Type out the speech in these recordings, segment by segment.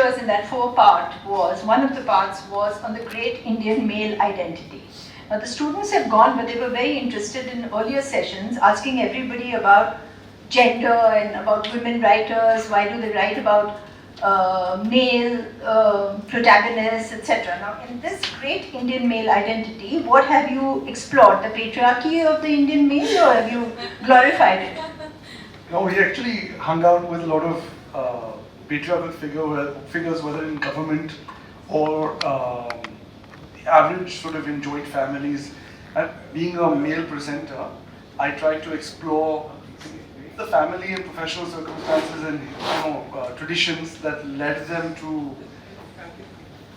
lectures in that four-part was, one of the parts was on the great Indian male identity. Now the students have gone, but they were very interested in earlier sessions, asking everybody about gender and about women writers, why do they write about male protagonists, etc. Now in this great Indian male identity, what have you explored? The patriarchy of the Indian male, or have you glorified it? No, we actually hung out with a lot of patriarchal figures, whether in government or the average sort of in joint families. And being a male presenter, I tried to explore the family and professional circumstances and traditions that led them to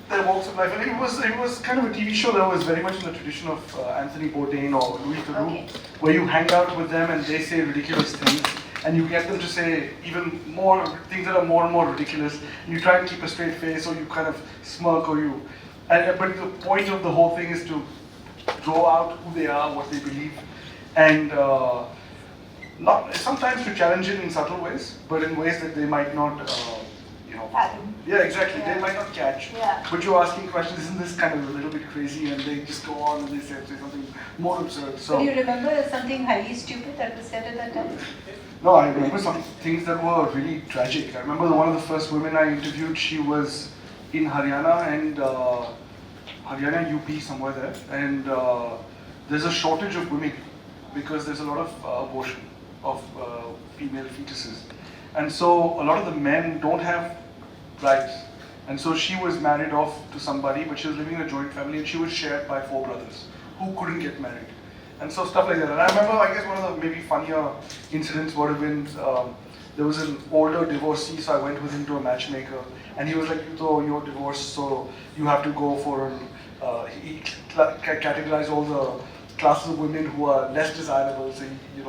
their walks of life. And it was kind of a TV show that was very much in the tradition of Anthony Bourdain or Louis Theroux, where you hang out with them and they say ridiculous things, and you get them to say even more things that are more and more ridiculous. And you try and keep a straight face, or you kind of smirk, or you. But the point of the whole thing is to draw out who they are, what they believe, and not sometimes to challenge it in subtle ways, but in ways that they might not, yeah, exactly. Yeah. They might not catch. Yeah. But you're asking questions, isn't this kind of a little bit crazy? And they just go on and they say something more absurd. So. Do you remember something highly stupid that was said at that time? No, I remember some things that were really tragic. I remember one of the first women I interviewed, she was in Haryana and Haryana, UP, somewhere there. And there's a shortage of women because there's a lot of abortion of female fetuses. And so a lot of the men don't have rights. And so she was married off to somebody, but she was living in a joint family, and she was shared by 4 brothers who couldn't get married. And so stuff like that. And I remember, I guess one of the maybe funnier incidents would have been, there was an older divorcee, so I went with him to a matchmaker, and he was like, you're divorced, so you have to go for he categorized all the classes of women who are less desirable, so he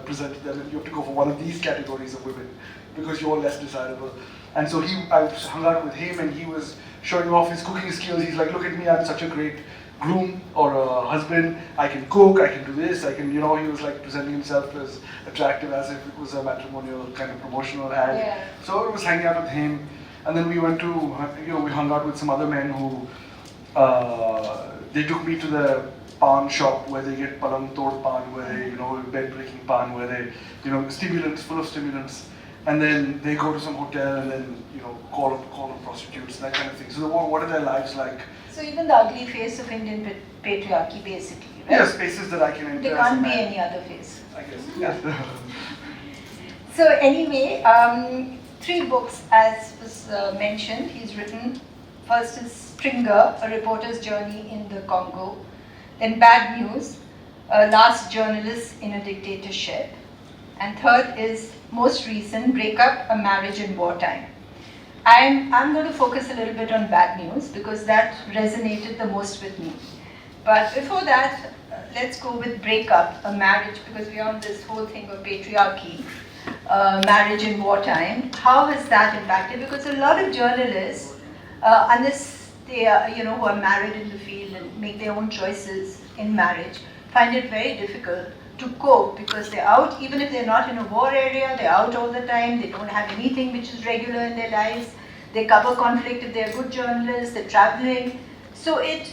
presented them, and you have to go for one of these categories of women because you're less desirable. And so I hung out with him, and he was showing off his cooking skills. He's like, look at me, I'm such a great groom or a husband. I can cook, I can do this, I can, he was like presenting himself as attractive as if it was a matrimonial kind of promotional ad. Yeah. So I was hanging out with him, and then we went to, we hung out with some other men who, they took me to the pan shop where they get palang tod pan, where they, bed breaking pan, where they, stimulants, full of stimulants. And then they go to some hotel and then, call them prostitutes, that kind of thing. So what are their lives like? So even the ugly face of Indian patriarchy, basically, right? Yes, spaces that I can enter. There can't be any other face. I guess, yeah. So anyway, 3 books, as was mentioned, he's written. First is Stringer, A Reporter's Journey in the Congo. Then Bad News, A Last Journalist in a Dictatorship. And third is most recent, Breakup, A Marriage in Wartime. I'm going to focus a little bit on Bad News because that resonated the most with me. But before that, let's go with Breakup, A Marriage, because we're on this whole thing of patriarchy, marriage in wartime. How has that impacted? Because a lot of journalists, unless they are, who are married in the field and make their own choices in marriage, find it very difficult to cope because they're out, even if they're not in a war area, they're out all the time, they don't have anything which is regular in their lives, they cover conflict if they're good journalists, they're traveling. So it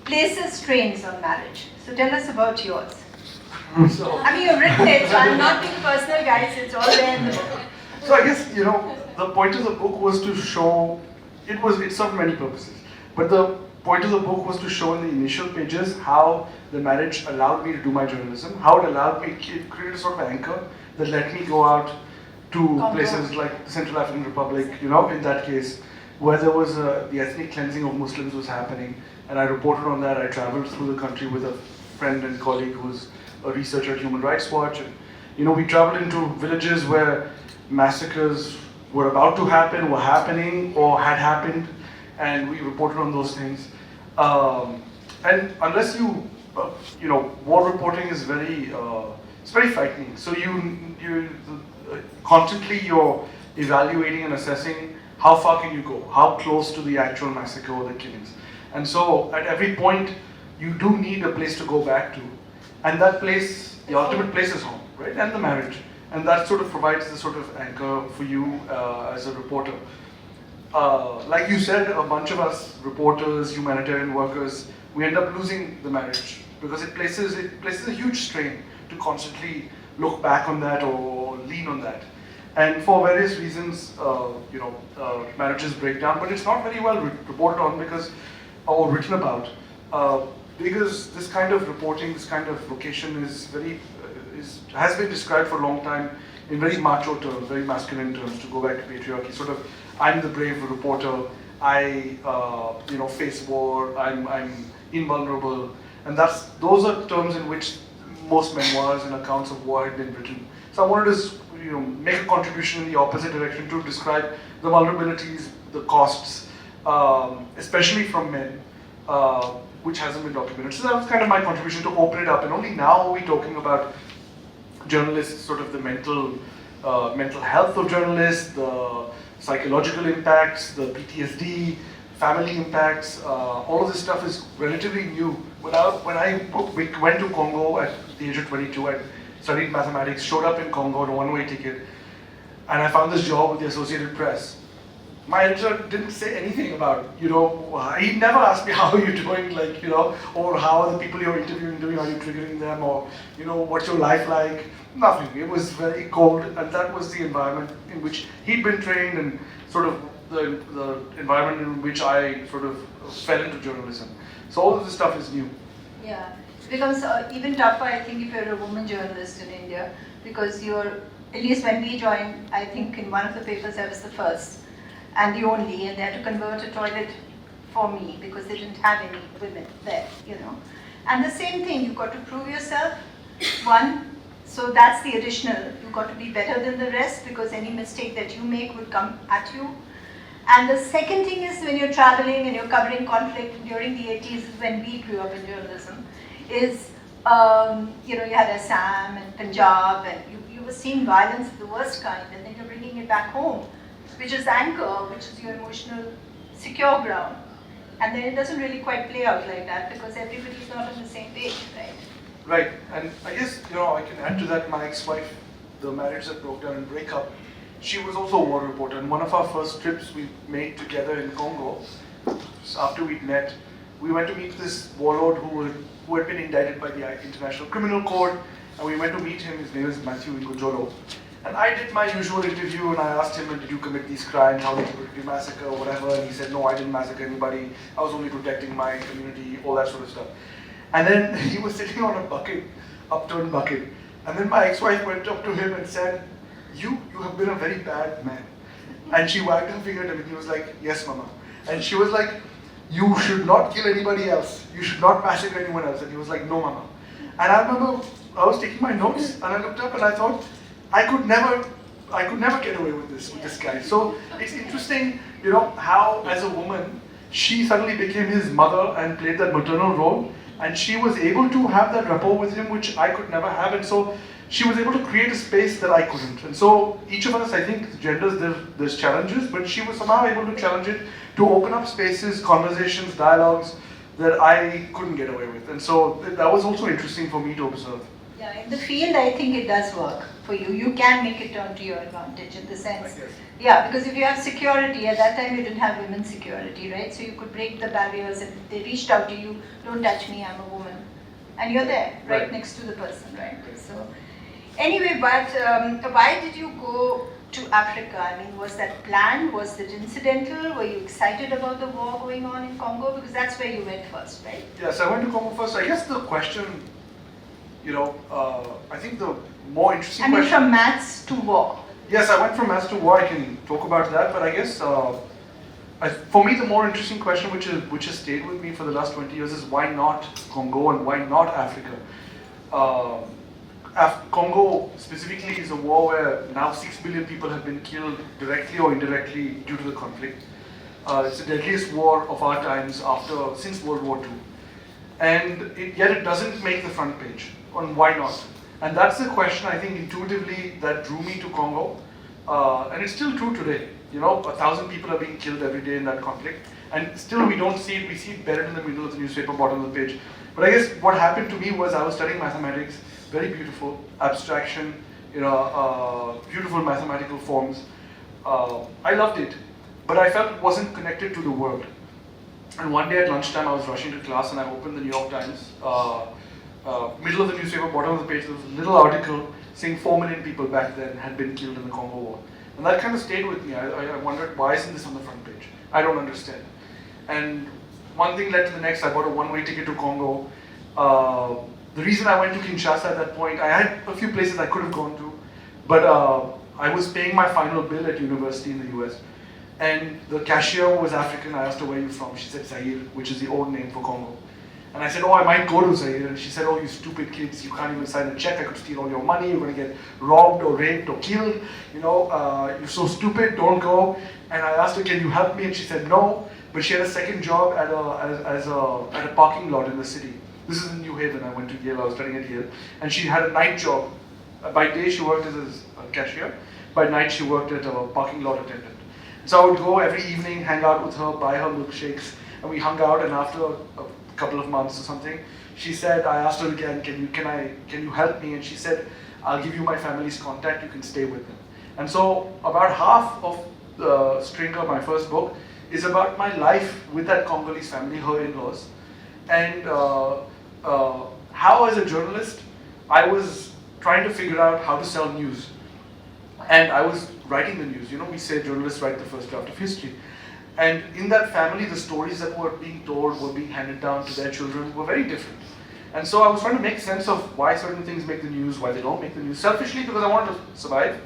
places strains on marriage. So tell us about yours. I mean, you've written it, so I'm not being personal, guys, it's all there in the book. So I guess, the point of the book was to show, it served many purposes, but the point of the book was to show in the initial pages how the marriage allowed me to do my journalism, how it allowed me to create a sort of anchor that let me go out to places like the Central African Republic, in that case, where there was the ethnic cleansing of Muslims was happening, and I reported on that. I traveled through the country with a friend and colleague who's a researcher at Human Rights Watch, and we traveled into villages where massacres were about to happen, were happening, or had happened, and we reported on those things. And unless war reporting is it's very frightening. So you constantly you're evaluating and assessing how far can you go, how close to the actual massacre or the killings. And so at every point, you do need a place to go back to. And that place, the ultimate place is home, right? And the marriage. And that sort of provides the sort of anchor for you as a reporter. like you said, a bunch of us reporters, humanitarian workers, we end up losing the marriage because it places a huge strain to constantly look back on that or lean on that. And for various reasons, marriages break down, but it's not very well reported on because, or written about, because this kind of reporting, this kind of vocation has been described for a long time in very macho terms, very masculine terms, to go back to patriarchy. Sort of, I'm the brave reporter, I face war, I'm invulnerable, and those are terms in which most memoirs and accounts of war had been written. So I wanted to make a contribution in the opposite direction to describe the vulnerabilities, the costs, especially from men, which hasn't been documented. So that was kind of my contribution to open it up. And only now are we talking about journalists, sort of the mental health of journalists, the psychological impacts, the PTSD, family impacts. All of this stuff is relatively new. When I went to Congo at the age of 22, I studied mathematics, showed up in Congo on a one-way ticket, and I found this job with the Associated Press. My editor didn't say anything about, he never asked me how are you doing, or how are the people you're interviewing doing, are you triggering them, or, what's your life like? Nothing. It was very cold, and that was the environment in which he'd been trained, and sort of the environment in which I sort of fell into journalism. So all of this stuff is new. Yeah, it becomes even tougher, I think, if you're a woman journalist in India, because at least when we joined, I think in one of the papers I was the first and the only, and they had to convert a toilet for me because they didn't have any women there, And the same thing, you've got to prove yourself, one, so that's the additional, you've got to be better than the rest because any mistake that you make would come at you. And the second thing is when you're traveling and you're covering conflict during the 80s is when we grew up in journalism, is, you had Assam and Punjab and you were seeing violence of the worst kind, and then you're bringing it back home, which is anchor, which is your emotional secure ground. And then it doesn't really quite play out like that because everybody's not on the same page, right? Right, and I guess, I can add to that, my ex-wife, the marriage that broke down and breakup, she was also a war reporter, and one of our first trips we made together in Congo, after we'd met, we went to meet this warlord who had been indicted by the International Criminal Court, and we went to meet him. His name is Matthew Ngujolo. And I did my usual interview, and I asked him, did you commit these crimes, how did you massacre, or whatever, and he said, no, I didn't massacre anybody, I was only protecting my community, all that sort of stuff. And then he was sitting on a bucket, upturned bucket, and then my ex-wife went up to him and said, you have been a very bad man. And she wagged her finger at him and he was like, yes, mama. And she was like, you should not kill anybody else. You should not massacre anyone else. And he was like, no, mama. And I remember I was taking my notes and I looked up and I thought, I could never get away with this guy. So it's interesting, how as a woman, she suddenly became his mother and played that maternal role. And she was able to have that rapport with him, which I could never have. And so she was able to create a space that I couldn't. And so each of us, I think, genders, there's challenges, but she was somehow able to challenge it, to open up spaces, conversations, dialogues that I couldn't get away with. And so that was also interesting for me to observe. Yeah, in the field, I think it does work for you. You can make it turn to your advantage in the sense. Yeah, because if you have security, at that time you didn't have women's security, right? So you could break the barriers and they reached out to you, don't touch me, I'm a woman. And you're there, right next to the person, right? So anyway, but why did you go to Africa? I mean, was that planned? Was it incidental? Were you excited about the war going on in Congo? Because that's where you went first, right? Yes, I went to Congo first. I guess the question, I think the more interesting question... from maths to war. Yes, I went from maths to war. I can talk about that, but I guess for me the more interesting question, which has stayed with me for the last 20 years, is why not Congo and why not Africa? Congo specifically is a war where now 6 billion people have been killed directly or indirectly due to the conflict. It's the deadliest war of our times since World War II. And yet it doesn't make the front page on why not. And that's the question, I think, intuitively that drew me to Congo. And it's still true today. 1,000 people are being killed every day in that conflict. And still we don't see it. We see it buried in the middle of the newspaper, bottom of the page. But I guess what happened to me was I was studying mathematics, very beautiful, abstraction, beautiful mathematical forms. I loved it. but I felt it wasn't connected to the world. And one day at lunchtime, I was rushing to class and I opened the New York Times. Middle of the newspaper, bottom of the page, there was a little article saying 4 million people back then had been killed in the Congo War. And that kind of stayed with me. I wondered, why isn't this on the front page? I don't understand. And one thing led to the next. I bought a one-way ticket to Congo. The reason I went to Kinshasa at that point, I had a few places I could have gone to, but I was paying my final bill at university in the US. And the cashier was African. I asked her, where are you from? She said Zaire, which is the old name for Congo. And I said, oh, I might go to Zaire. And she said, oh, you stupid kids, you can't even sign a check. I could steal all your money. You're going to get robbed or raped or killed. You know, you're so stupid, don't go. And I asked her, can you help me? And she said, no. But she had a second job at a parking lot in the city. This is in New Haven. I went to Yale. I was studying at Yale. And she had a night job. By day, she worked as a cashier. By night, she worked at a parking lot attendant. So I would go every evening, hang out with her, buy her milkshakes, and we hung out. And after a couple of months or something, she said, I asked her again, can you help me? And she said, I'll give you my family's contact. You can stay with them. And so about half of the Stringer, my first book, is about my life with that Congolese family, her in-laws, and how, as a journalist, I was trying to figure out how to sell news. And I was writing the news. You know, we say journalists write the first draft of history. And in that family, the stories that were being told, were being handed down to their children, were very different. And so I was trying to make sense of why certain things make the news, why they don't make the news. Selfishly, because I wanted to survive,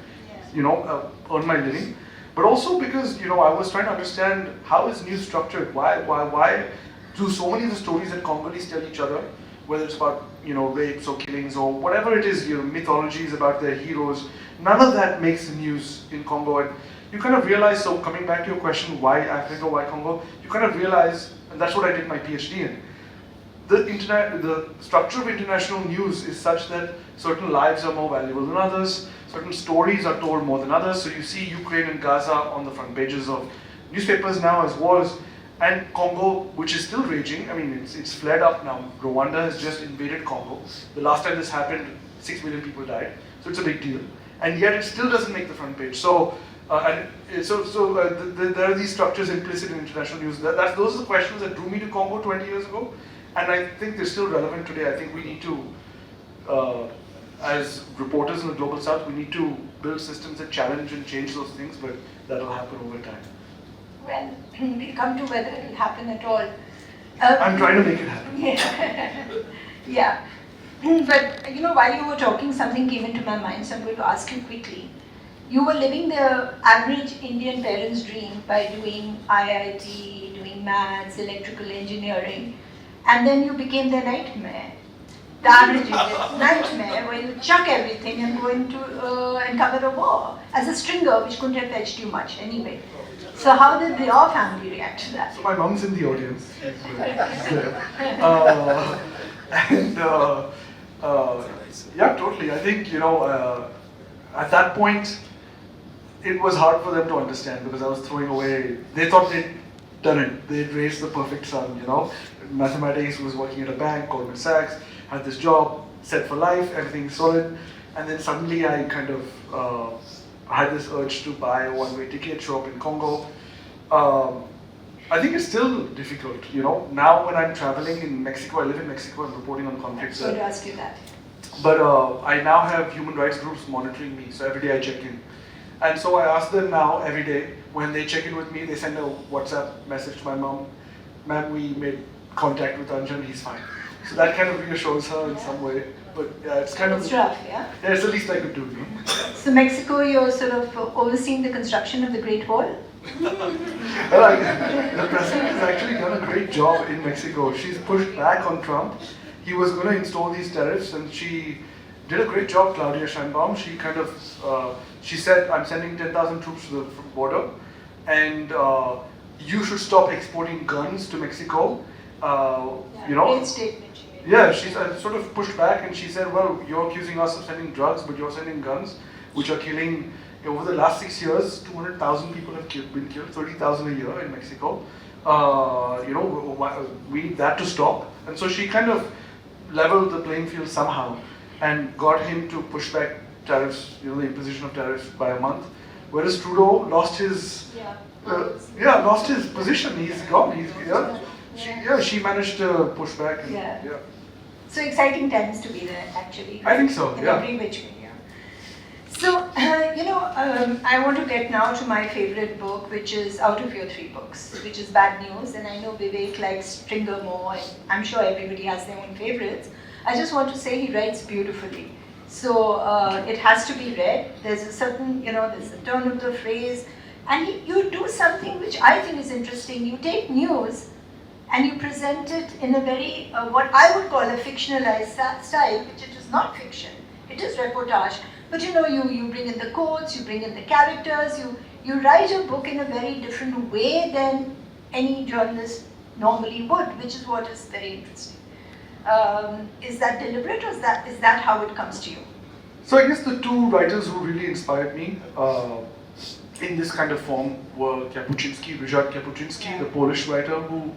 you know, earn my living. But also because, you know, I was trying to understand how is news structured? Why do so many of the stories that Congolese tell each other, whether it's about, you know, rapes or killings or whatever it is, you know, mythologies about their heroes, none of that makes the news in Congo. And you kind of realize, so coming back to your question, why Africa, why Congo, you kind of realize, and that's what I did my PhD in, the structure of international news is such that certain lives are more valuable than others, certain stories are told more than others. So you see Ukraine and Gaza on the front pages of newspapers now as wars, and Congo, which is still raging. I mean, it's flared up now. Rwanda has just invaded Congo. The last time this happened, 6 million people died, so it's a big deal. And yet it still doesn't make the front page. So, there are these structures implicit in international news. Those are the questions that drew me to Congo 20 years ago, and I think they're still relevant today. I think we need to, as reporters in the Global South, we need to build systems that challenge and change those things, but that'll happen over time. Well, we'll come to whether it will happen at all. I'm trying to make it happen. Yeah. But, you know, while you were talking, something came into my mind, so I'm going to ask you quickly. You were living the average Indian parent's dream by doing IIT, doing maths, electrical engineering, and then you became their nightmare. The average Indian nightmare, where you chuck everything and go into and cover a war as a stringer, which couldn't have fetched you much anyway. So how did your family react to that? So my mom's in the audience. Yeah, totally. I think, you know, at that point, it was hard for them to understand because I was throwing away. They thought they'd done it. They'd raised the perfect son, you know. Mathematics, was working at a bank, Goldman Sachs, had this job, set for life, everything solid. And then suddenly I kind of had this urge to buy a one-way ticket, show up in Congo. I think it's still difficult, you know. Now when I'm traveling in Mexico, I live in Mexico, I'm reporting on conflicts there. I'm going to ask you that. But I now have human rights groups monitoring me, so every day I check in. And so I ask them now, every day, when they check in with me, they send a WhatsApp message to my mom, ma'am, we made contact with Anjan, he's fine. So that kind of reassures her in some way. But yeah, it's kind of... It's rough, yeah? Yeah, it's the least I could do, you know? So Mexico, you're sort of overseeing the construction of the Great Wall? Well, the president has actually done a great job in Mexico. She's pushed back on Trump. He was going to install these tariffs, and she did a great job, Claudia Sheinbaum. She kind of, she said, I'm sending 10,000 troops to the border, and you should stop exporting guns to Mexico. You know? Great statement. Yeah, she sort of pushed back, and she said, well, you're accusing us of sending drugs, but you're sending guns, which are killing, over the last 6 years, 200,000 people have been killed, 30,000 a year in Mexico. You know, we need that to stop. And so she kind of leveled the playing field somehow and got him to push back tariffs, you know, the imposition of tariffs by a month, whereas Trudeau lost his lost his position. He's gone. She managed to push back. And, So exciting times to be there, actually. I think so. In every which way. So, I want to get now to my favorite book, which is out of your 3 books, which is Bad News. And I know Vivek likes Stringer more, and I'm sure everybody has their own favorites. I just want to say he writes beautifully. So, it has to be read. There's a certain, there's a turn of the phrase. And you do something which I think is interesting. You take news and you present it in a very, what I would call a fictionalized style, which it is not fiction. It is reportage. But you bring in the quotes, you bring in the characters, you write a book in a very different way than any journalist normally would, which is what is very interesting. Is that deliberate, or is that how it comes to you? So I guess the 2 writers who really inspired me in this kind of form were Ryszard Kapuscinski, the Polish writer who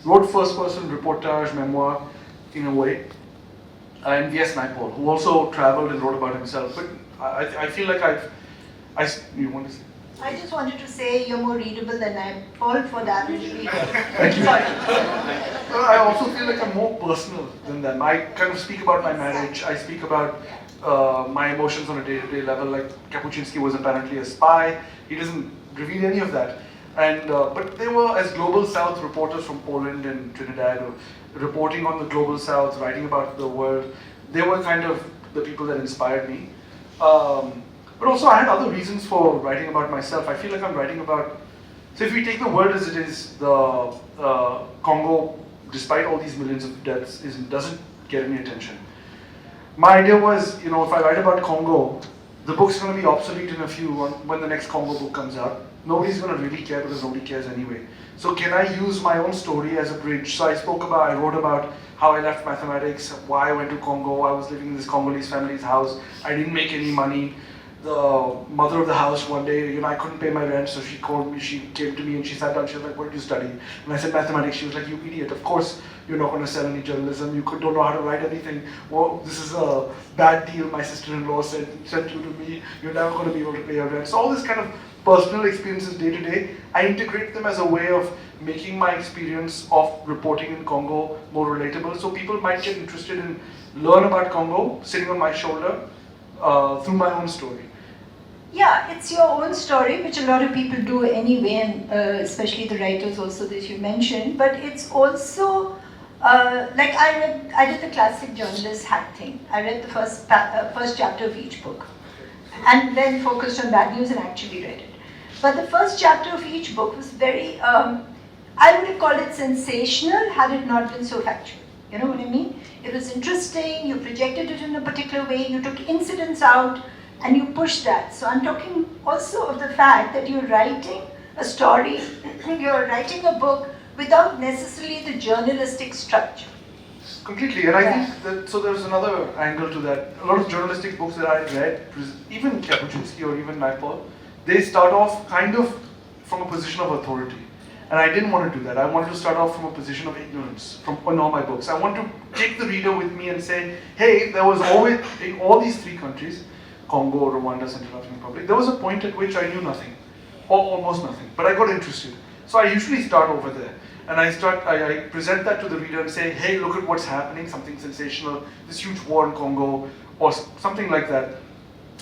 wrote first-person reportage, memoir in a way, and V.S. Naipaul, who also traveled and wrote about himself. But I feel like you want to say? I just wanted to say you're more readable than Naipaul for that. Thank you. I also feel like I'm more personal than them. I kind of speak about my marriage. I speak about my emotions on a day-to-day level. Like Kapuscinski was apparently a spy. He doesn't reveal any of that. And but they were, as Global South reporters from Poland and Trinidad, reporting on the Global South, writing about the world. They were kind of the people that inspired me. But also I had other reasons for writing about myself. I feel like I'm writing about, so if we take the world as it is, the Congo, despite all these millions of deaths, doesn't get any attention. My idea was, if I write about Congo, the book's going to be obsolete in a few, when the next Congo book comes out. Nobody's going to really care because nobody cares anyway. So can I use my own story as a bridge? So I wrote about how I left mathematics, why I went to Congo. I was living in this Congolese family's house. I didn't make any money. The mother of the house one day, I couldn't pay my rent, so she came to me and she sat down, she was like, what did you study? And I said mathematics. She was like, you idiot, of course you're not going to sell any journalism, you don't know how to write anything. Well, this is a bad deal, my sister-in-law sent you to me, you're never going to be able to pay your rent. So all this kind of personal experiences day to day, I integrate them as a way of making my experience of reporting in Congo more relatable, so people might get interested in learn about Congo sitting on my shoulder through my own story. Yeah, it's your own story, which a lot of people do anyway, and especially the writers also that you mentioned. But it's also like I did the classic journalist hack thing. I read the first chapter of each book, and then focused on Bad News and actually read it. But the first chapter of each book was very, I would have called it sensational had it not been so factual. You know what I mean? It was interesting. You projected it in a particular way. You took incidents out. And you push that. So I'm talking also of the fact that you're writing a story, you're writing a book without necessarily the journalistic structure. Completely, and I think that, so there's another angle to that. A lot of journalistic books that I read, even Kapuscinski or even Naipaul, they start off kind of from a position of authority. And I didn't want to do that. I wanted to start off from a position of ignorance on all my books. I want to take the reader with me and say, hey, there was always, in all these 3 countries, Congo, Rwanda, Central African Republic, there was a point at which I knew nothing, or almost nothing, but I got interested. So I usually start over there, and I present that to the reader and say, hey, look at what's happening, something sensational, this huge war in Congo, or something like that,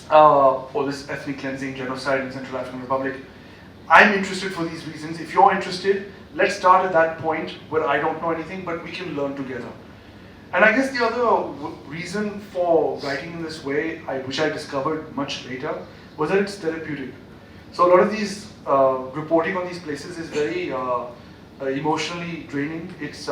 or this ethnic cleansing, genocide in Central African Republic. I'm interested for these reasons. If you're interested, let's start at that point where I don't know anything, but we can learn together. And I guess the other reason for writing in this way, which I discovered much later, was that it's therapeutic. So a lot of these reporting on these places is very emotionally draining. It's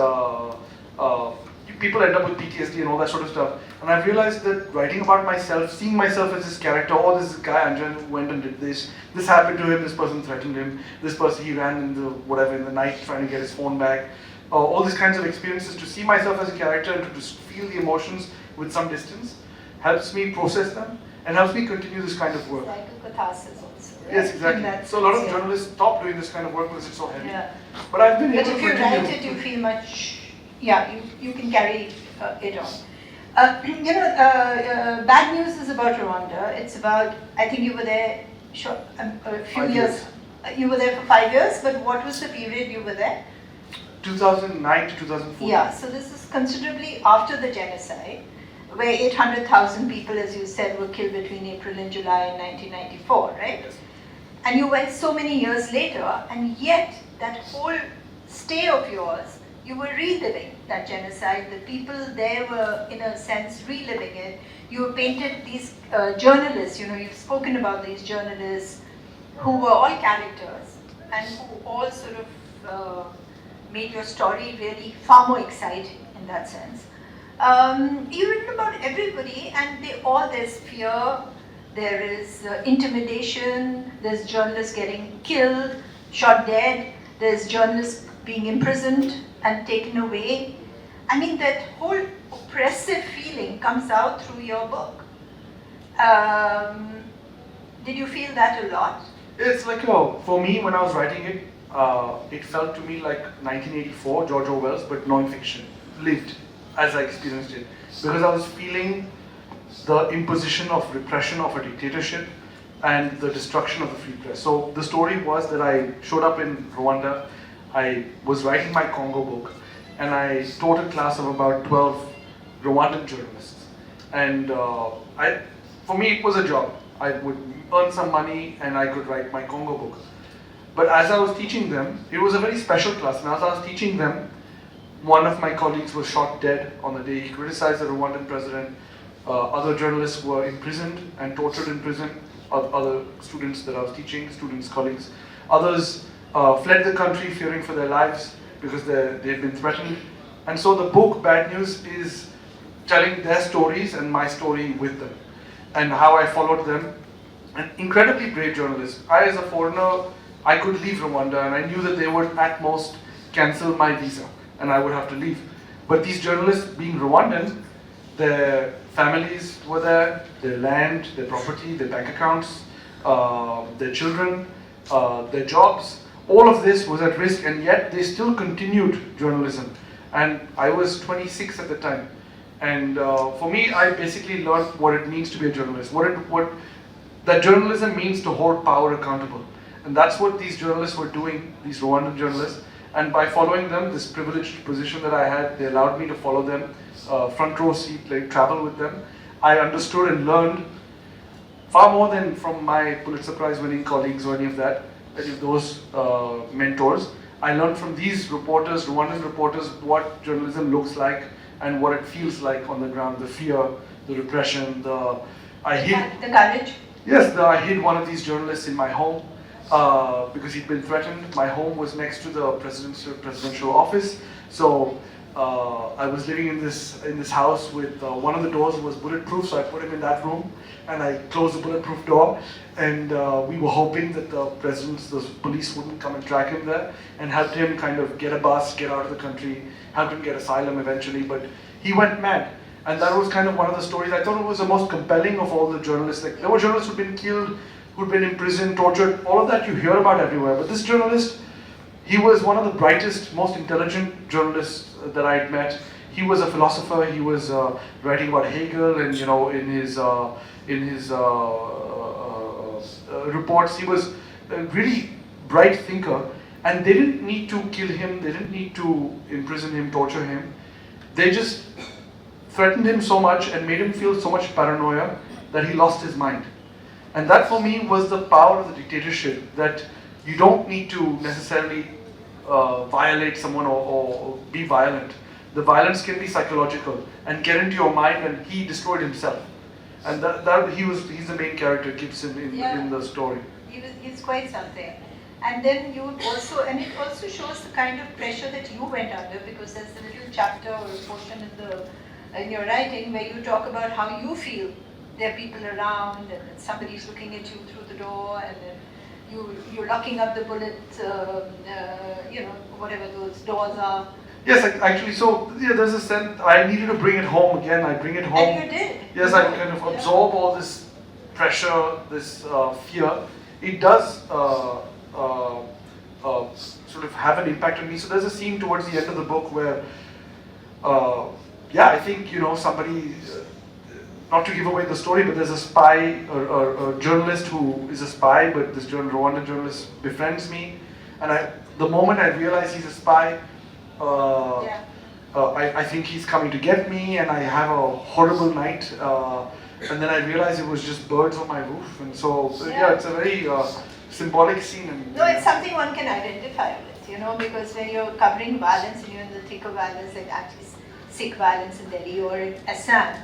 people end up with PTSD and all that sort of stuff. And I've realized that writing about myself, seeing myself as this character, oh, this guy Anjan went and did this happened to him, this person threatened him, this person he ran in the night trying to get his phone back. All these kinds of experiences, to see myself as a character and to just feel the emotions with some distance, helps me process them and helps me continue this kind of work. It's like a catharsis also. Right? Yes, exactly. So a lot of journalists stop doing this kind of work because it's so heavy. Yeah. But I've been able to continue. But if you write it, you feel much, you can carry it on. Bad News is about Rwanda. It's about, I think you were there Sure, a few 5 years. You were there for 5 years, but what was the period you were there? 2009 to 2014. Yeah, so this is considerably after the genocide, where 800,000 people, as you said, were killed between April and July in 1994, right? Yes. And you went so many years later, and yet that whole stay of yours, you were reliving that genocide. The people there were, in a sense, reliving it. You painted these journalists, you've spoken about these journalists who were all characters and who all sort of made your story really far more exciting in that sense. You've written about everybody, and there's fear, there is intimidation, there's journalists getting killed, shot dead, there's journalists being imprisoned and taken away. I mean, that whole oppressive feeling comes out through your book. Did you feel that a lot? It's like, for me, when I was writing it, it felt to me like 1984, George Orwell's, but non-fiction, lived as I experienced it. Because I was feeling the imposition of repression of a dictatorship and the destruction of the free press. So the story was that I showed up in Rwanda, I was writing my Congo book, and I taught a class of about 12 Rwandan journalists. And for me, it was a job. I would earn some money and I could write my Congo book. But as I was teaching them, it was a very special class. And as I was teaching them, one of my colleagues was shot dead on the day he criticized the Rwandan president. Other journalists were imprisoned and tortured in prison. Other students that I was teaching, colleagues. Others fled the country fearing for their lives because they've been threatened. And so the book, Bad News, is telling their stories and my story with them, and how I followed them. An incredibly brave journalist. I, as a foreigner, I could leave Rwanda, and I knew that they would at most cancel my visa, and I would have to leave. But these journalists, being Rwandan, their families were there, their land, their property, their bank accounts, their children, their jobs. All of this was at risk, and yet they still continued journalism. And I was 26 at the time. And for me, I basically learned what it means to be a journalist, what that journalism means to hold power accountable. And that's what these journalists were doing, these Rwandan journalists. And by following them, this privileged position that I had, they allowed me to follow them, front row seat, like travel with them. I understood and learned far more than from my Pulitzer Prize winning colleagues or any of that, any of those mentors. I learned from these reporters, Rwandan reporters, what journalism looks like and what it feels like on the ground, the fear, the repression, the courage. Yes, I hid one of these journalists in my home because he'd been threatened. My home was next to the presidential office, so I was living in this house with one of the doors was bulletproof, so I put him in that room and I closed the bulletproof door, and we were hoping that the police wouldn't come and track him there, and helped him kind of get a bus, get out of the country, helped him get asylum eventually, but he went mad. And that was kind of one of the stories. I thought it was the most compelling of all the journalists. Like, there were journalists who'd been killed, who'd been imprisoned, tortured, all of that you hear about everywhere. But this journalist, he was one of the brightest, most intelligent journalists that I had met. He was a philosopher. He was writing about Hegel, and in his reports, he was a really bright thinker. And they didn't need to kill him. They didn't need to imprison him, torture him. They just threatened him so much and made him feel so much paranoia that he lost his mind. And that for me was the power of the dictatorship, that you don't need to necessarily violate someone or be violent. The violence can be psychological and get into your mind, and he destroyed himself. And he's the main character, Gibson, in the story. He's quite something. And then it also shows the kind of pressure that you went under, because there's a little chapter or a portion in your writing where you talk about how you feel there are people around and somebody's looking at you through the door, and then you're locking up the bullets, whatever those doors are. Yes, actually, so there's a sense, I needed to bring it home again. I bring it home. And you did. Yes, I kind of absorb all this pressure, this fear. It does sort of have an impact on me. So there's a scene towards the end of the book where, I think, somebody, not to give away the story, but there's a spy, a journalist who is a spy, but this Rwandan journalist befriends me, and the moment I realize he's a spy, I think he's coming to get me, and I have a horrible night, and then I realize it was just birds on my roof, and so it's a very symbolic scene. No, it's something one can identify with, you know, because when you're covering violence and you're in the thick of violence, like actually Sikh violence in Delhi or in Assam,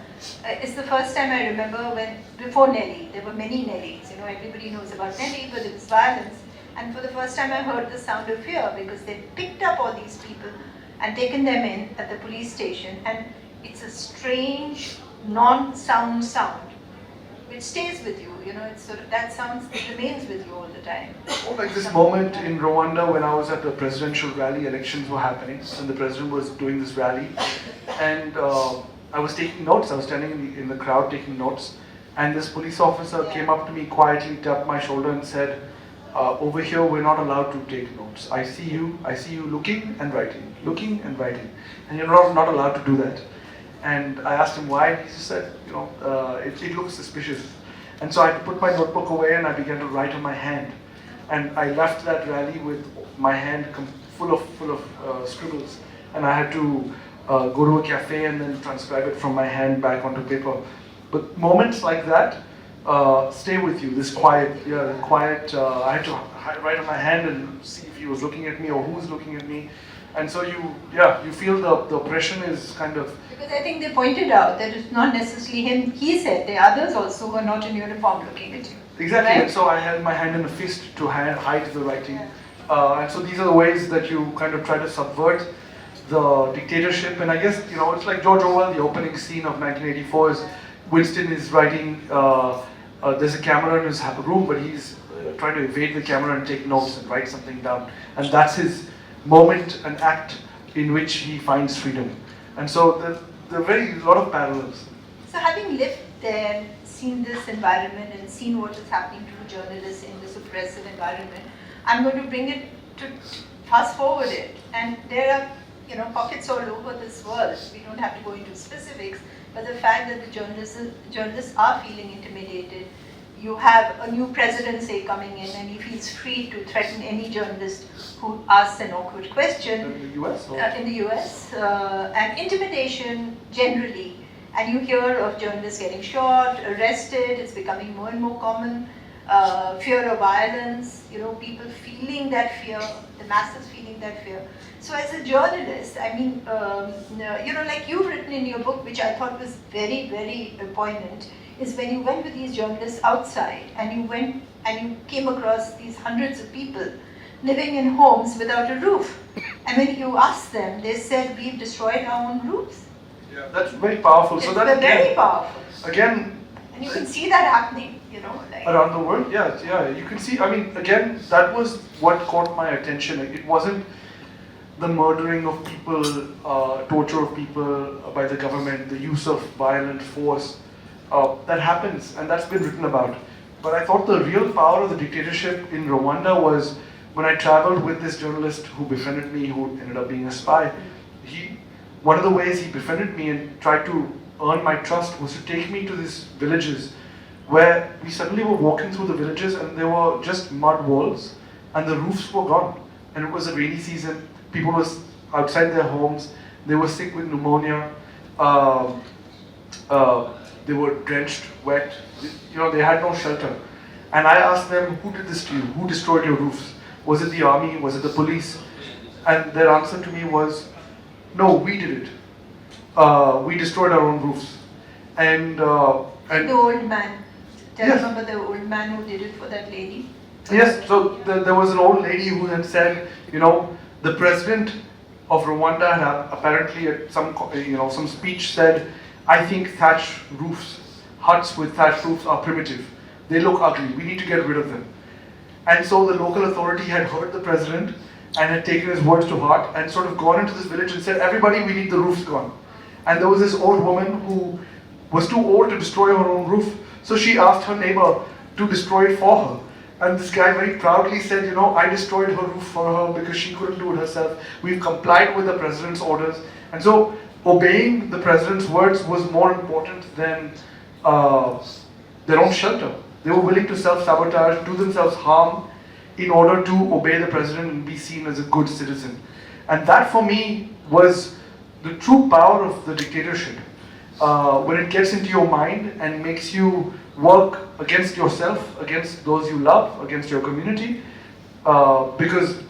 it's the first time I remember when, before Nelly, there were many Nellies, you know, everybody knows about Nelly, but it was violence. And for the first time I heard the sound of fear, because they picked up all these people and taken them in at the police station, and it's a strange, non-sound sound, which stays with you, you know, it's sort of, that sound remains with you all the time. Oh, like this moment in Rwanda when I was at the presidential rally, elections were happening, and the president was doing this rally, and I was taking notes. I was standing in the crowd taking notes, and this police officer came up to me quietly, tapped my shoulder and said, over here we're not allowed to take notes. I see you looking and writing, and you're not allowed to do that. And I asked him why, and he said, you know, it looks suspicious. And so I had to put my notebook away and I began to write on my hand. And I left that rally with my hand full of scribbles. And I had to go to a cafe and then transcribe it from my hand back onto paper. But moments like that stay with you. This quiet. I had to write on my hand and see if he was looking at me or who's looking at me. And so you feel the oppression is kind of. Because I think they pointed out that it's not necessarily him. He said the others also were not in uniform looking at you. Exactly. Right? And so I held my hand in a fist to hide the writing. And so these are the ways that you kind of try to subvert the dictatorship. And I guess, you know, it's like George Orwell, the opening scene of 1984 is Winston is writing, there's a camera in his room, but he's trying to evade the camera and take notes and write something down. And that's his moment and act in which he finds freedom. And so there are a lot of parallels. So having lived there, seen this environment and seen what is happening to journalists in this oppressive environment, I'm going to bring it to fast forward it. And there are, you know, pockets all over this world. We don't have to go into specifics, but the fact that the journalists are feeling intimidated. You have a new president, say, coming in, and he feels free to threaten any journalist who asks an awkward question. In the US? In the US. And intimidation generally. And you hear of journalists getting shot, arrested, it's becoming more and more common. Fear of violence, you know, people feeling that fear, the masses feeling that fear. So as a journalist, I mean, you know, like you've written in your book, which I thought was very, very poignant, is when you went with these journalists outside and you went and you came across these hundreds of people living in homes without a roof. And when you asked them, they said, we've destroyed our own roofs. Yeah, that's very powerful. It's so that very powerful. Again, and you can see that happening, you know. Like around the world, yeah, you can see, I mean, again, that was what caught my attention. It wasn't the murdering of people, torture of people by the government, the use of violent force. That happens, and that's been written about. But I thought the real power of the dictatorship in Rwanda was when I traveled with this journalist who befriended me, who ended up being a spy. One of the ways he befriended me and tried to earn my trust was to take me to these villages where we suddenly were walking through the villages and there were just mud walls and the roofs were gone. And it was a rainy season, people were outside their homes, they were sick with pneumonia. They were drenched, wet, you know, they had no shelter. And I asked them, who did this to you? Who destroyed your roofs? Was it the army? Was it the police? And their answer to me was, no, we did it. We destroyed our own roofs. And the old man. Tell yes. me about the old man who did it for that lady. Yes, so there was an old lady who had said, you know, the president of Rwanda had apparently at some speech said, I think thatch roofs, huts with thatch roofs are primitive. They look ugly. We need to get rid of them. And so the local authority had heard the president and had taken his words to heart and sort of gone into this village and said, everybody, we need the roofs gone. And there was this old woman who was too old to destroy her own roof. So she asked her neighbor to destroy it for her. And this guy very proudly said, you know, I destroyed her roof for her because she couldn't do it herself. We've complied with the president's orders. And so obeying the president's words was more important than uh, their own shelter. They were willing to self-sabotage, do themselves harm in order to obey the president and be seen as a good citizen. And that for me was the true power of the dictatorship. When it gets into your mind and makes you work against yourself, against those you love, against your community, because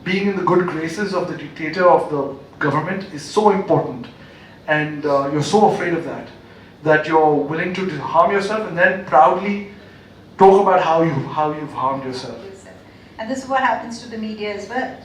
being in the good graces of the dictator, of the government, is so important. And you're so afraid of that you're willing to harm yourself and then proudly talk about how you've harmed yourself. And this is what happens to the media as well.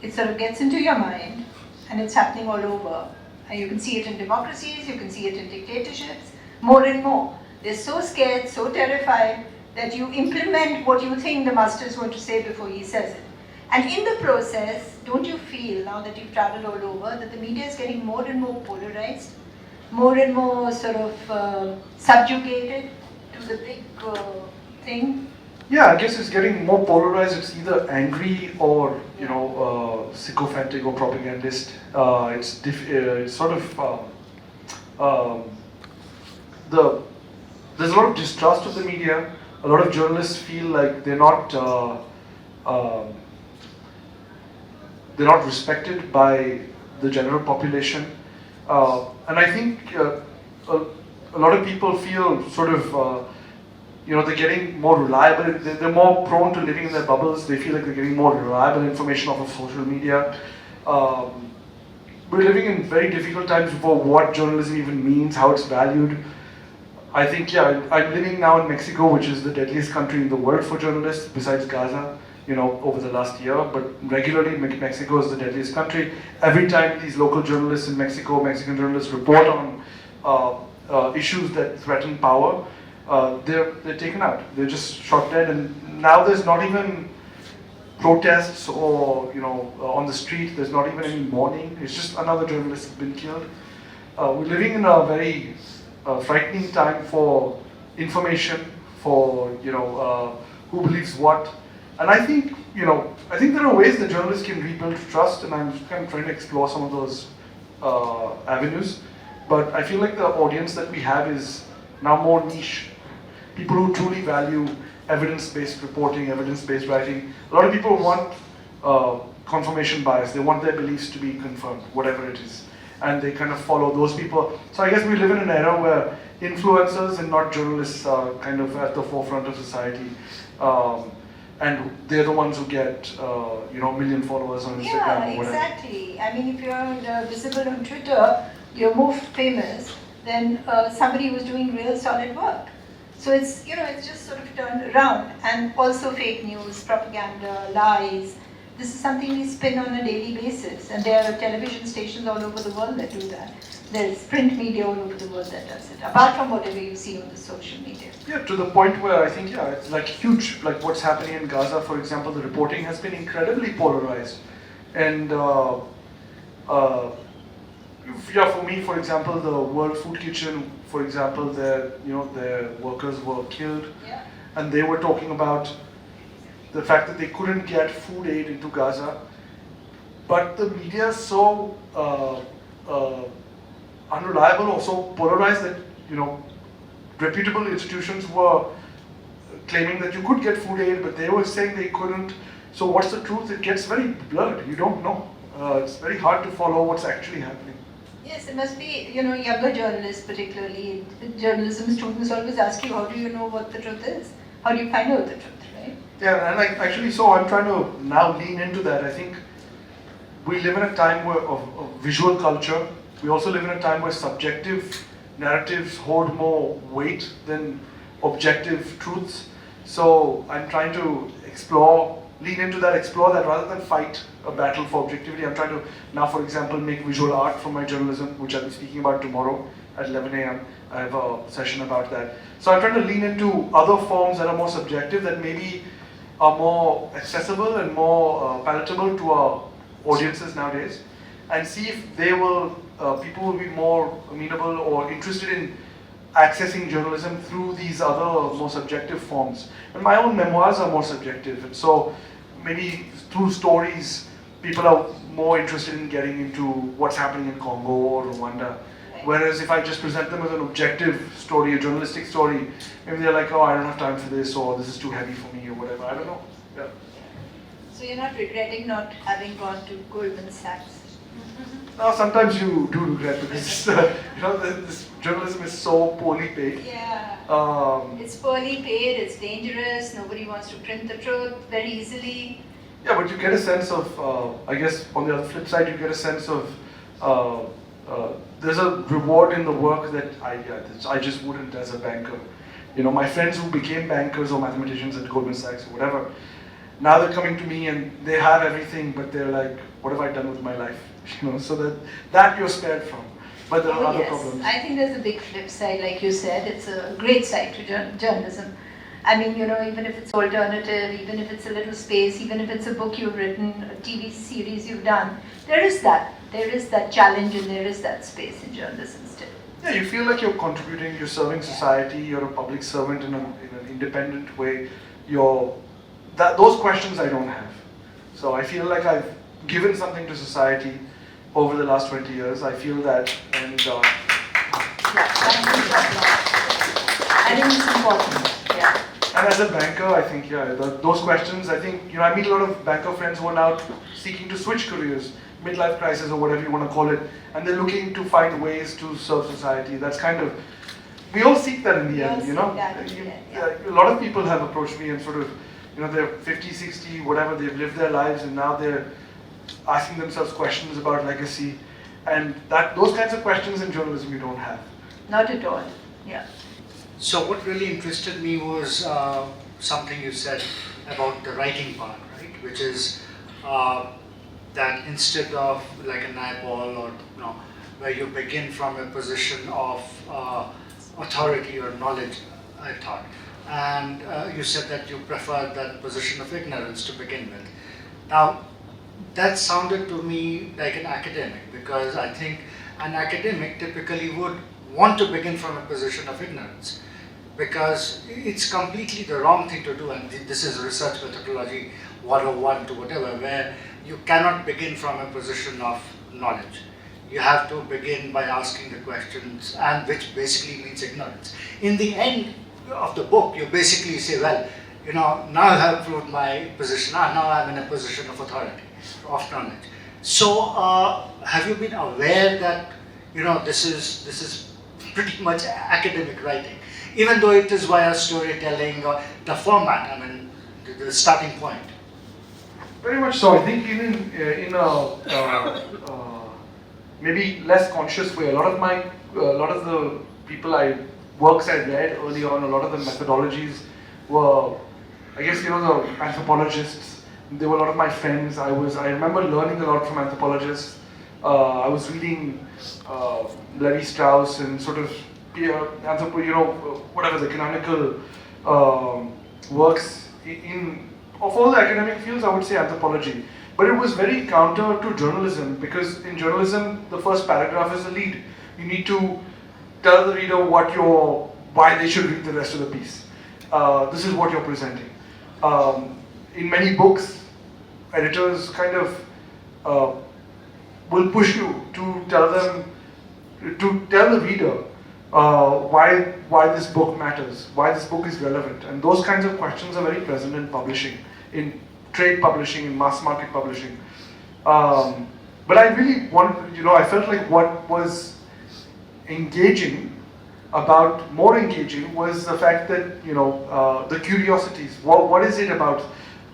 It sort of gets into your mind, and it's happening all over. And you can see it in democracies, you can see it in dictatorships, more and more. They're so scared, so terrified, that you implement what you think the master is going to say before he says it. And in the process, don't you feel, now that you've traveled all over, that the media is getting more and more polarized, more and more sort of subjugated to the big thing? Yeah, I guess it's getting more polarized. It's either angry or, sycophantic or propagandist. It's sort of there's a lot of distrust of the media. A lot of journalists feel like they're not respected by the general population, and I think a lot of people feel sort of. They're getting more reliable, they're more prone to living in their bubbles, they feel like they're getting more reliable information off of social media. We're living in very difficult times for what journalism even means, how it's valued. I think, I'm living now in Mexico, which is the deadliest country in the world for journalists, besides Gaza, over the last year, but regularly Mexico is the deadliest country. Every time these local journalists in Mexico, Mexican journalists report on issues that threaten power, they're taken out. They're just shot dead, and now there's not even protests or on the street. There's not even any mourning. It's just another journalist has been killed. We're living in a very frightening time for information, for who believes what, and I think there are ways that journalists can rebuild trust, and I'm kind of trying to explore some of those avenues. But I feel like the audience that we have is now more niche. People who truly value evidence-based reporting, evidence-based writing. A lot of people want confirmation bias. They want their beliefs to be confirmed, whatever it is. And they kind of follow those people. So I guess we live in an era where influencers and not journalists are kind of at the forefront of society. And they're the ones who get, a million followers on Instagram or whatever. Yeah, exactly. I mean, if you're visible on Twitter, you're more famous than somebody who's doing real solid work. So it's just sort of turned around. And also fake news, propaganda, lies. This is something we spin on a daily basis. And there are television stations all over the world that do that. There's print media all over the world that does it, apart from whatever you see on the social media. Yeah, to the point where I think, it's like huge, like what's happening in Gaza, for example, the reporting has been incredibly polarized. And for me, for example, the World Food Kitchen, for example, their workers were killed, and they were talking about the fact that they couldn't get food aid into Gaza, but the media is so unreliable or so polarized that reputable institutions were claiming that you could get food aid, but they were saying they couldn't. So what's the truth? It gets very blurred. You don't know. It's very hard to follow what's actually happening. Yes, it must be, younger journalists particularly. Journalism students always ask you, how do you know what the truth is? How do you find out the truth, right? Yeah, and I'm trying to now lean into that. I think we live in a time of visual culture. We also live in a time where subjective narratives hold more weight than objective truths. So I'm trying to lean into that, explore that, rather than fight a battle for objectivity. I'm trying to now, for example, make visual art from my journalism, which I'll be speaking about tomorrow at 11 a.m. I have a session about that. So I'm trying to lean into other forms that are more subjective, that maybe are more accessible and more palatable to our audiences nowadays, and see if people will be more amenable or interested in accessing journalism through these other more subjective forms. And my own memoirs are more subjective, and so maybe through stories, people are more interested in getting into what's happening in Congo or Rwanda. Whereas if I just present them as an objective story, a journalistic story, maybe they're like, oh, I don't have time for this, or this is too heavy for me, or whatever. I don't know. Yeah. So you're not regretting not having gone to Goldman Sachs? Now, sometimes you do regret because this journalism is so poorly paid. Yeah. It's poorly paid. It's dangerous. Nobody wants to print the truth very easily. Yeah, but you get a sense of. I guess on the other flip side, you get a sense of. There's a reward in the work that I just wouldn't as a banker. My friends who became bankers or mathematicians at Goldman Sachs or whatever, now they're coming to me and they have everything, but they're like, what have I done with my life? So that you're spared from. But there are other problems. I think there's a big flip side, like you said. It's a great side to journalism. I mean, even if it's alternative, even if it's a little space, even if it's a book you've written, a TV series you've done, there is that challenge and there is that space in journalism still. Yeah, you feel like you're contributing, you're serving society, you're a public servant in an independent way. Those questions I don't have. So I feel like I've given something to society over the last 20 years. I feel that, and I think it's important. Yeah. And as a banker, I think, those questions, I think, I meet a lot of banker friends who are now seeking to switch careers, midlife crisis or whatever you want to call it, and they're looking to find ways to serve society. That's kind of, we all seek that in the end, A lot of people have approached me and sort of, they're 50, 60, whatever, they've lived their lives and now they're asking themselves questions about legacy. And those kinds of questions in journalism you don't have. Not at all, yeah. So what really interested me was something you said about the writing part, right? Which is that instead of like a Naipaul or where you begin from a position of authority or knowledge, I thought. And you said that you preferred that position of ignorance to begin with. Now, that sounded to me like an academic, because I think an academic typically would want to begin from a position of ignorance, because it's completely the wrong thing to do, and this is research methodology 101 to whatever, where you cannot begin from a position of knowledge. You have to begin by asking the questions, and which basically means ignorance. In the end of the book, you basically say, well, now I have proved my position, now I'm in a position of authority, of knowledge. So, have you been aware that, this is pretty much academic writing, even though it is via storytelling or the format, the starting point? Very much so. I think even in a maybe less conscious way, a lot of the works I read early on, a lot of the methodologies were, I guess, the anthropologists. They were a lot of my friends. I remember learning a lot from anthropologists. I was reading Levi Strauss and sort of whatever the canonical works of all the academic fields. I would say anthropology, but it was very counter to journalism, because in journalism the first paragraph is the lead. You need to tell the reader why they should read the rest of the piece. This is what you're presenting. In many books, editors kind of will push you to tell the reader why this book matters, why this book is relevant, and those kinds of questions are very present in publishing, in trade publishing, in mass market publishing. But I really wanted, I felt like what was more engaging was the fact that, the curiosities. What is it about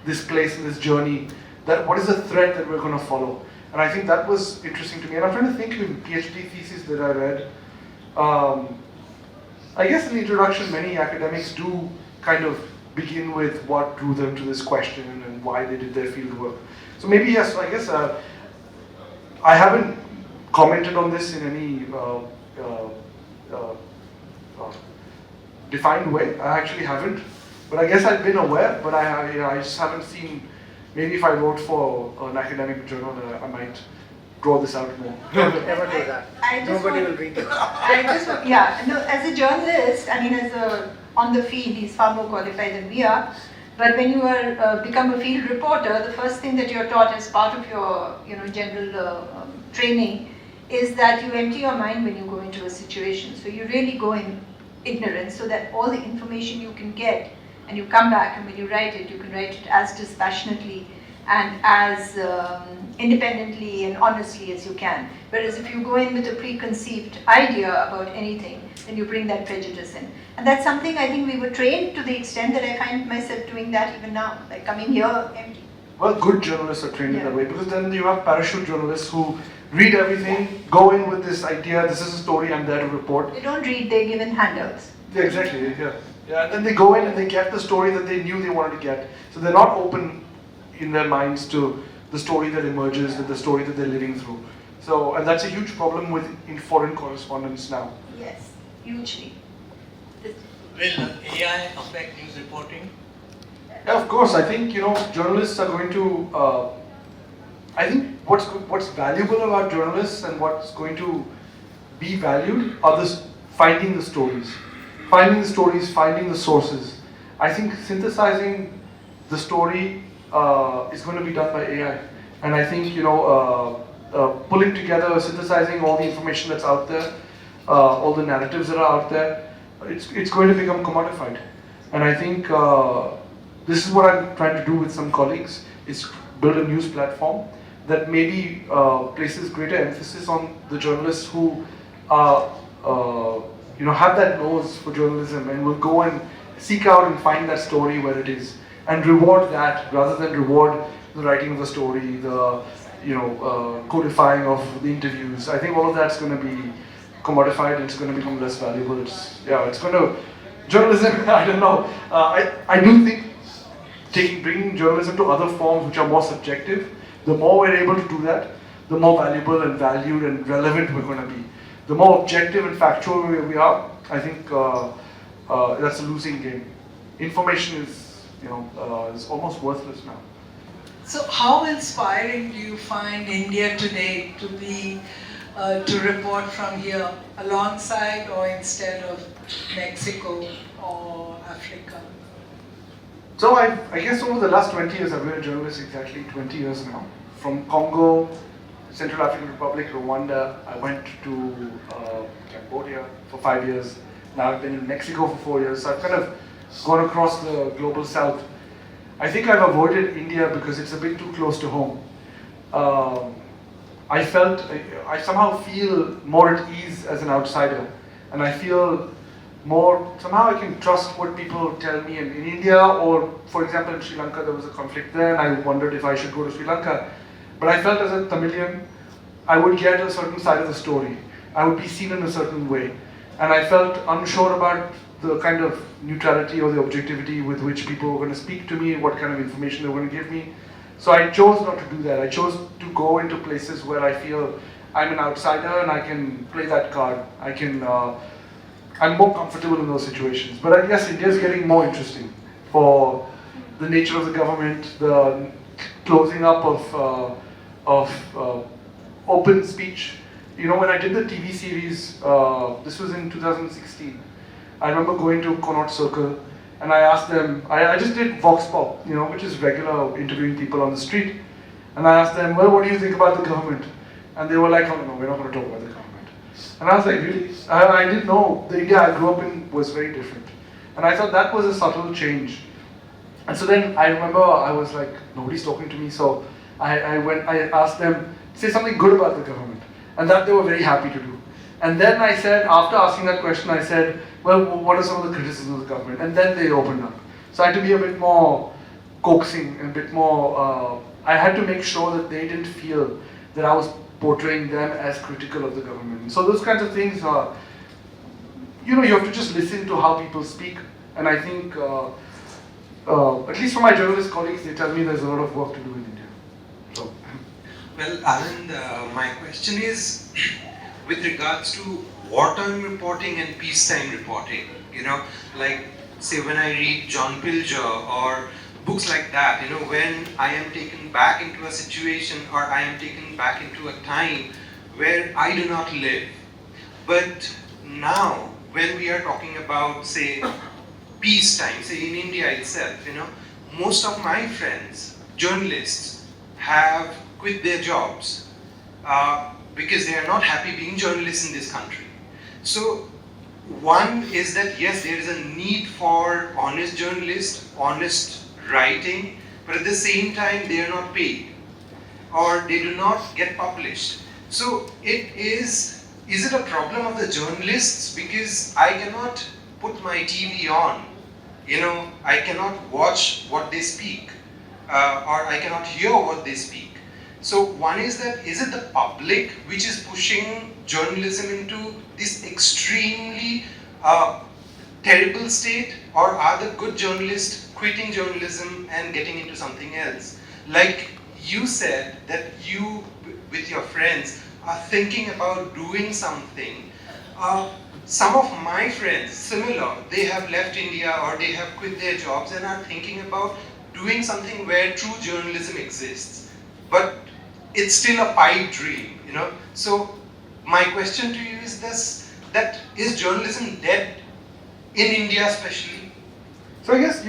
this place and this journey? What is the thread that we're going to follow? And I think that was interesting to me. And I'm trying to think of PhD theses that I read. I guess in the introduction, many academics do kind of begin with what drew them to this question and why they did their field work. So maybe, yes, I guess I haven't commented on this in any defined way. I actually haven't, but I guess I've been aware, but I just haven't seen. Maybe if I wrote for an academic journal, I might draw this out more. Don't ever do that. Nobody will read it. As a journalist, on the field, he's far more qualified than we are. But when you become a field reporter, the first thing that you're taught as part of your, general training is that you empty your mind when you go into a situation. So you really go in ignorance so that all the information you can get and you come back and when you write it, you can write it as dispassionately and as independently and honestly as you can. Whereas if you go in with a preconceived idea about anything, then you bring that prejudice in. And that's something I think we were trained to the extent that I find myself doing that even now, like coming here empty. Well, good journalists are trained in that way, because then you have parachute journalists who read everything, go in with this idea, this is a story, I'm there to report. They don't read, they're given handouts. Yeah, exactly, yeah. Yeah, and then they go in and they get the story that they knew they wanted to get. So they're not open in their minds to the story that emerges, with the story that they're living through. So, and that's a huge problem in foreign correspondence now. Yes, hugely. Will AI affect news reporting? Yeah, of course. I think journalists are going to. I think what's valuable about journalists and what's going to be valued are finding the stories, finding the sources. I think synthesizing the story is going to be done by AI, and I think pulling together, synthesizing all the information that's out there, all the narratives that are out there, it's going to become commodified, and I think. This is what I'm trying to do with some colleagues, is build a news platform that maybe places greater emphasis on the journalists who have that nose for journalism and will go and seek out and find that story where it is and reward that rather than reward the writing of the story, the codifying of the interviews. I think all of that's going to be commodified and it's going to become less valuable. It's going to journalism. I don't know. I do think bringing journalism to other forms which are more subjective, the more we're able to do that, the more valuable and valued and relevant we're going to be. The more objective and factual we are, I think that's a losing game. Information is almost worthless now. So how inspiring do you find India today to be, to report from here alongside or instead of Mexico or Africa? So I guess over the last 20 years, I've been a journalist exactly 20 years now. From Congo, Central African Republic, Rwanda, I went to Cambodia for 5 years. Now I've been in Mexico for 4 years. So I've kind of gone across the global south. I think I've avoided India because it's a bit too close to home. I somehow feel more at ease as an outsider. And I feel somehow I can trust what people tell me in India, or for example in Sri Lanka there was a conflict there and I wondered if I should go to Sri Lanka. But I felt as a Tamilian, I would get a certain side of the story. I would be seen in a certain way. And I felt unsure about the kind of neutrality or the objectivity with which people were going to speak to me, what kind of information they were going to give me. So I chose not to do that. I chose to go into places where I feel I'm an outsider and I can play that card. I'm more comfortable in those situations. But I guess India is getting more interesting for the nature of the government, the closing up of open speech. When I did the TV series, this was in 2016, I remember going to Connaught Circle and I asked them, I just did Vox Pop, which is regular interviewing people on the street. And I asked them, well, what do you think about the government? And they were like, oh no, we're not going to talk about the government. And I was like, really? I didn't know the India I grew up in was very different. And I thought that was a subtle change. And so then I remember I was like, nobody's talking to me. So I asked them, say something good about the government. And that they were very happy to do. And then I said, after asking that question, I said, well, what are some of the criticisms of the government? And then they opened up. So I had to be a bit more coaxing and a bit more, I had to make sure that they didn't feel that I was portraying them as critical of the government. So those kinds of things are, you have to just listen to how people speak. And I think, at least for my journalist colleagues, they tell me there's a lot of work to do in India. So. Well, Anand, my question is with regards to wartime reporting and peacetime reporting. Like say when I read John Pilger or books like that, when I am taken back into a situation or I am taken back into a time where I do not live. But now, when we are talking about, say, peacetime, say in India itself, most of my friends, journalists, have quit their jobs. because they are not happy being journalists in this country. So one is that yes, there is a need for honest journalists, honest writing, but at the same time they are not paid or they do not get published. So is it a problem of the journalists? Because I cannot put my TV on, I cannot watch what they speak, or I cannot hear what they speak. So one is that, is it the public which is pushing journalism into this extremely terrible state, or are the good journalists quitting journalism and getting into something else? Like you said that you, with your friends, are thinking about doing something. Some of my friends, similar, they have left India or they have quit their jobs and are thinking about doing something where true journalism exists. But it's still a pipe dream, So my question to you is this, that is journalism dead in India especially? So I guess,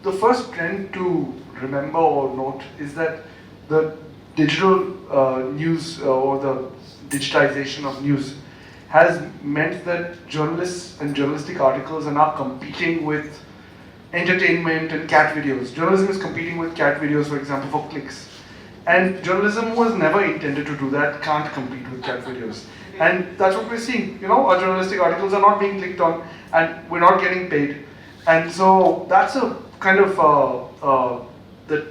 the first trend to remember or note is that the digital news or the digitization of news has meant that journalists and journalistic articles are now competing with entertainment and cat videos. Journalism is competing with cat videos, for example, for clicks. And journalism was never intended to do that, can't compete with cat videos. And that's what we're seeing. Our journalistic articles are not being clicked on and we're not getting paid. And so that's a kind of the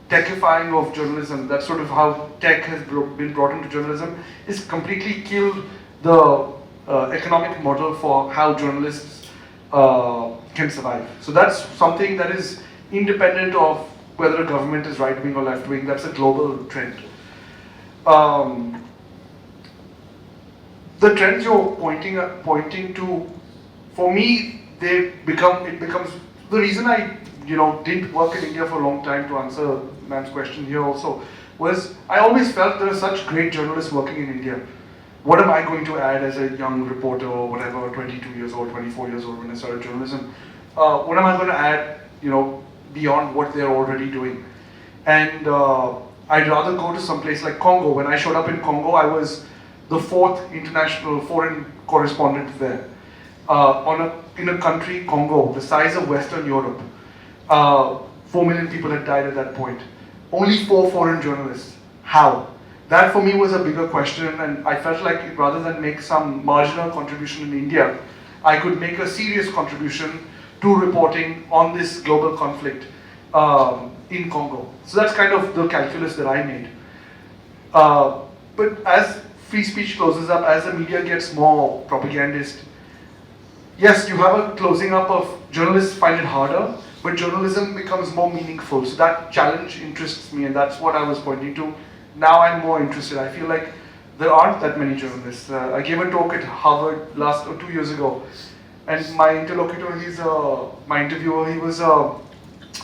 techifying of journalism. That's sort of how tech has been brought into journalism. It's completely killed the economic model for how journalists can survive. So that's something that is independent of whether a government is right wing or left wing. That's a global trend. The trends you're pointing to, for me, it becomes the reason I didn't work in India for a long time, to answer man's question here also, was I always felt there are such great journalists working in India. What am I going to add as a young reporter or whatever, 22 years old, 24 years old when I started journalism? What am I going to add, beyond what they're already doing? And I'd rather go to some place like Congo. When I showed up in Congo, I was the 4th international foreign correspondent there. In a country, Congo, the size of Western Europe. 4 million people had died at that point. Only 4 foreign journalists. How? That for me was a bigger question, and I felt like rather than make some marginal contribution in India, I could make a serious contribution to reporting on this global conflict in Congo. So that's kind of the calculus that I made. But as free speech closes up, as the media gets more propagandist, yes, you have a closing up of journalists find it harder, but journalism becomes more meaningful. So that challenge interests me, and that's what I was pointing to. Now I'm more interested. I feel like there aren't that many journalists. I gave a talk at Harvard 2 years ago, and my interlocutor, my interviewer, he was a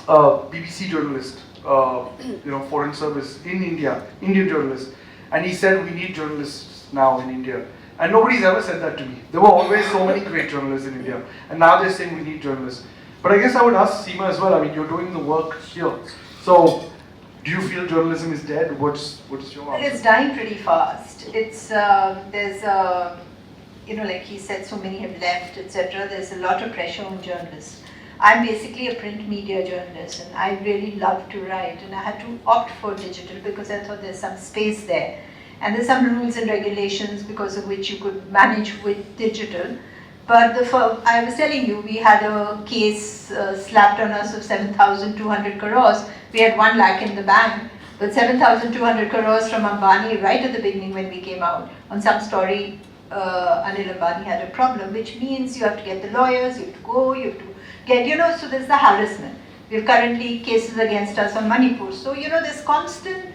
BBC journalist, foreign service in India, Indian journalist, and he said we need journalists now in India. And nobody's ever said that to me. There were always so many great journalists in India, and now they're saying we need journalists. But I guess I would ask Seema as well. I mean, you're doing the work here, so do you feel journalism is dead? What's your answer? It's dying pretty fast. It's there's like he said, so many have left, etc. There's a lot of pressure on journalists. I'm basically a print media journalist, and I really love to write, and I had to opt for digital because I thought there's some space there, and there's some rules and regulations because of which you could manage with digital. But I was telling you, we had a case slapped on us of 7,200 crores. We had 1 lakh in the bank, but 7,200 crores from Ambani right at the beginning when we came out. On some story, Anil Ambani had a problem, which means you have to get the lawyers, you have to go, you have to get, so there's the harassment. We have currently cases against us on Manipur. So, there's constant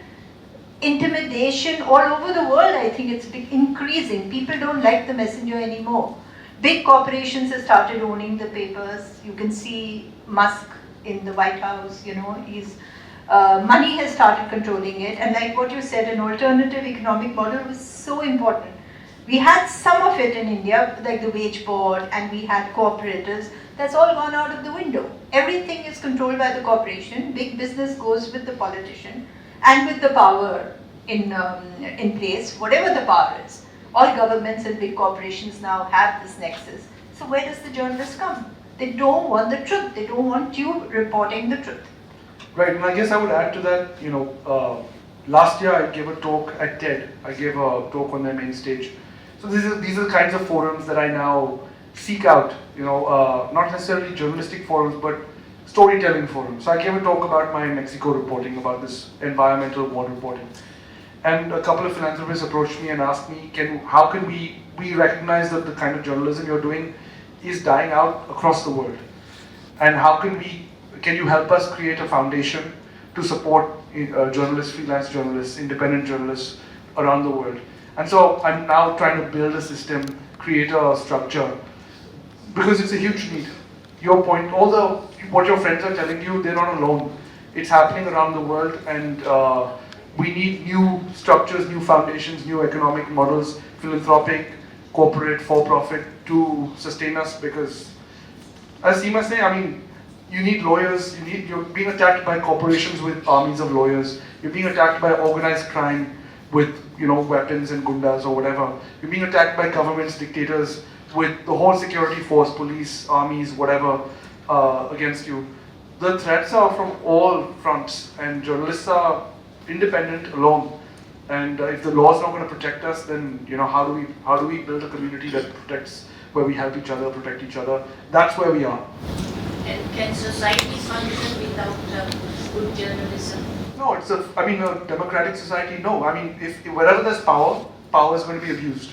intimidation all over the world. I think it's increasing. People don't like the messenger anymore. Big corporations have started owning the papers. You can see Musk in the White House, money has started controlling it. And like what you said, an alternative economic model was so important. We had some of it in India, like the wage board, and we had cooperatives. That's all gone out of the window. Everything is controlled by the corporation. Big business goes with the politician and with the power in place, whatever the power is. All governments and big corporations now have this nexus. So where does the journalist come? They don't want the truth. They don't want you reporting the truth. Right, and I guess I would add to that, last year I gave a talk at TED. I gave a talk on their main stage. So these are the kinds of forums that I now seek out, not necessarily journalistic forums, but storytelling forums. So I gave a talk about my Mexico reporting, about this environmental war reporting. And a couple of philanthropists approached me and asked me, how can we recognize that the kind of journalism you're doing is dying out across the world? And can you help us create a foundation to support journalists, freelance journalists, independent journalists around the world? And so I'm now trying to build a system, create a structure, because it's a huge need. Your point, what your friends are telling you, they're not alone. It's happening around the world, and we need new structures, new foundations, new economic models, philanthropic, corporate, for-profit, to sustain us, because as Seema said, you need lawyers, you're being attacked by corporations with armies of lawyers, you're being attacked by organized crime with weapons and gundas or whatever, you're being attacked by governments, dictators, with the whole security force, police, armies, whatever, against you. The threats are from all fronts, and journalists are independent, alone. And if the law is not going to protect us, then how do we build a community that protects, where we help each other, protect each other? That's where we are. And can society function without good journalism? No, a democratic society, no. If wherever there's power, power is going to be abused.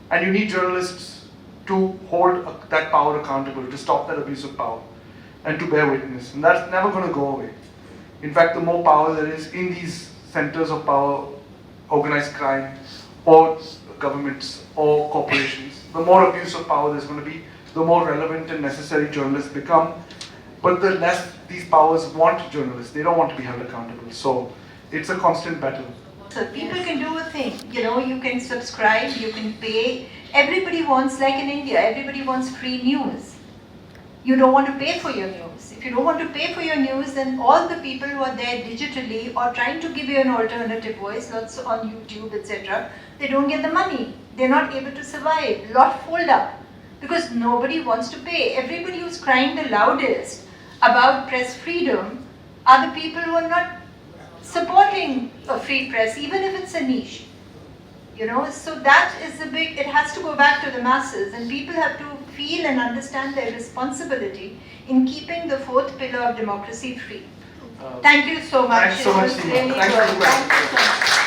And you need journalists to hold that power accountable, to stop that abuse of power, and to bear witness. And that's never going to go away. In fact, the more power there is in these centers of power, organized crime, or governments, or corporations, the more abuse of power there's going to be, the more relevant and necessary journalists become. But the less these powers want journalists, they don't want to be held accountable. So it's a constant battle. So people can do a thing, you can subscribe, you can pay. Everybody wants, like in India, everybody wants free news. You don't want to pay for your news. If you don't want to pay for your news, then all the people who are there digitally or trying to give you an alternative voice, lots on YouTube, etc., they don't get the money. They're not able to survive. Lot fold up because nobody wants to pay. Everybody who's crying the loudest about press freedom are the people who are not supporting a free press, even if it's a niche. So that is it has to go back to the masses, and people have to feel and understand their responsibility in keeping the fourth pillar of democracy free. Thank you so much. Thanks so much, It was Seema. really Thanks good. for the question. Thank you so much.